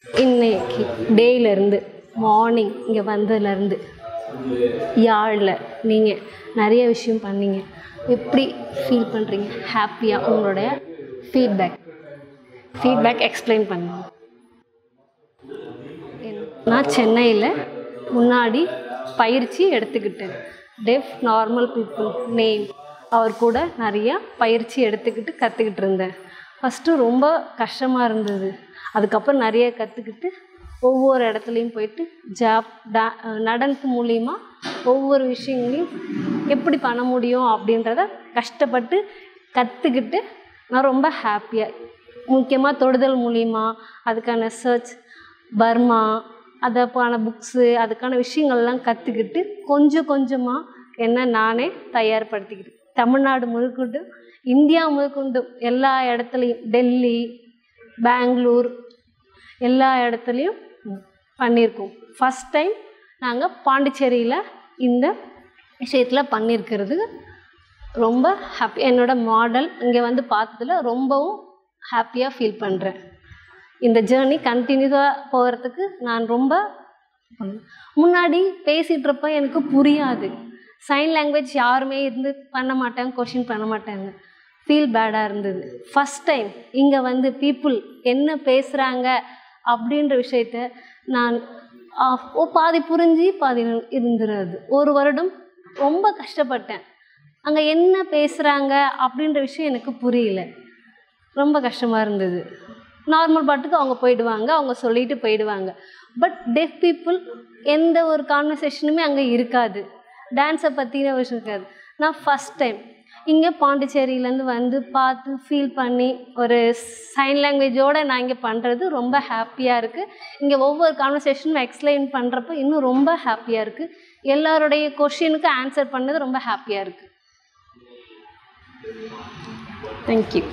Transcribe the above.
இன்னைக்கு டேயிலேருந்து மார்னிங் இங்கே வந்ததுலேருந்து யாழில் நீங்கள் நிறைய விஷயம் பண்ணீங்க. எப்படி ஃபீல் பண்ணுறீங்க? ஹாப்பியாக உங்களுடைய ஃபீட்பேக் எக்ஸ்பிளைன் பண்ணுங்க. நான் சென்னையில் முன்னாடி பயிற்சி எடுத்துக்கிட்டேன். டெஃப் நார்மல் பீப்புள் நேம் அவர் கூட நிறையா பயிற்சி எடுத்துக்கிட்டு கற்றுக்கிட்டு இருந்தேன். ஃபஸ்ட்டு ரொம்ப கஷ்டமாக இருந்தது. அதுக்கப்புறம் நிறைய கற்றுக்கிட்டு ஒவ்வொரு இடத்துலையும் போயிட்டு நடனத்து மூலிமா ஒவ்வொரு விஷயங்களையும் எப்படி பண்ண முடியும் அப்படின்றத கஷ்டப்பட்டு கற்றுக்கிட்டு நான் ரொம்ப ஹாப்பியாக, முக்கியமாக தொடுதல் மூலிமா அதுக்கான சர்ச் பர்மா அதுக்கான புக்ஸு அதுக்கான விஷயங்கள்லாம் கற்றுக்கிட்டு கொஞ்சம் கொஞ்சமாக என்ன நானே தயார்படுத்திக்கிட்டு தமிழ்நாடு முழுக்கொண்டு இந்தியா முழுக்கொண்டு எல்லா இடத்துலையும் டெல்லி பெங்களூர் எல்லா இடத்துலையும் பண்ணியிருக்கோம். ஃபஸ்ட் டைம் நாங்கள் பாண்டிச்சேரியில் இந்த விஷயத்தில் பண்ணியிருக்கிறது ரொம்ப ஹாப்பி. என்னோடய மாடல் இங்கே வந்து பார்த்ததில் ரொம்பவும் ஹாப்பியாக ஃபீல் பண்ணுறேன். இந்த ஜேர்னி கண்டினியூஸாக போகிறதுக்கு நான் ரொம்ப முன்னாடி பேசிகிட்ருப்ப எனக்கு புரியாது. சைன் லாங்குவேஜ் யாருமே இருந்து பண்ண மாட்டாங்க, கொஷின் பண்ண மாட்டாங்க. ஃபீல் பேடாக இருந்தது. ஃபஸ்ட் டைம் இங்கே வந்து பீப்புள் என்ன பேசுகிறாங்க அப்படின்ற விஷயத்த நான் பாதி புரிஞ்சு பாதி இருந்துருது. ஒரு வருடம் ரொம்ப கஷ்டப்பட்டேன். அங்கே என்ன பேசுகிறாங்க அப்படின்ற விஷயம் எனக்கு புரியல. ரொம்ப கஷ்டமாக இருந்தது. நார்மல் பாட்டுக்கு அவங்க போயிடுவாங்க, அவங்க சொல்லிட்டு போயிடுவாங்க. பட் டெஃப் பீப்புள் எந்த ஒரு கான்வர்சேஷனுமே அங்கே இருக்காது. டான்ஸை பற்றின விஷயம் இருக்காது. நான் ஃபஸ்ட் டைம் இங்கே பாண்டிச்சேரியிலேருந்து வந்து பார்த்து ஃபீல் பண்ணி ஒரு சைன் லாங்குவேஜோடு நான் இங்கே பண்ணுறது ரொம்ப ஹாப்பியாக இருக்குது. இங்கே ஒவ்வொரு கான்வர்சேஷனும் எக்ஸ்பிளைன் பண்ணுறப்போ இன்னும் ரொம்ப ஹாப்பியாக இருக்குது. எல்லாருடைய கொஷினுக்கு ஆன்சர் பண்ணது ரொம்ப ஹாப்பியாக இருக்குது. தேங்க்யூ.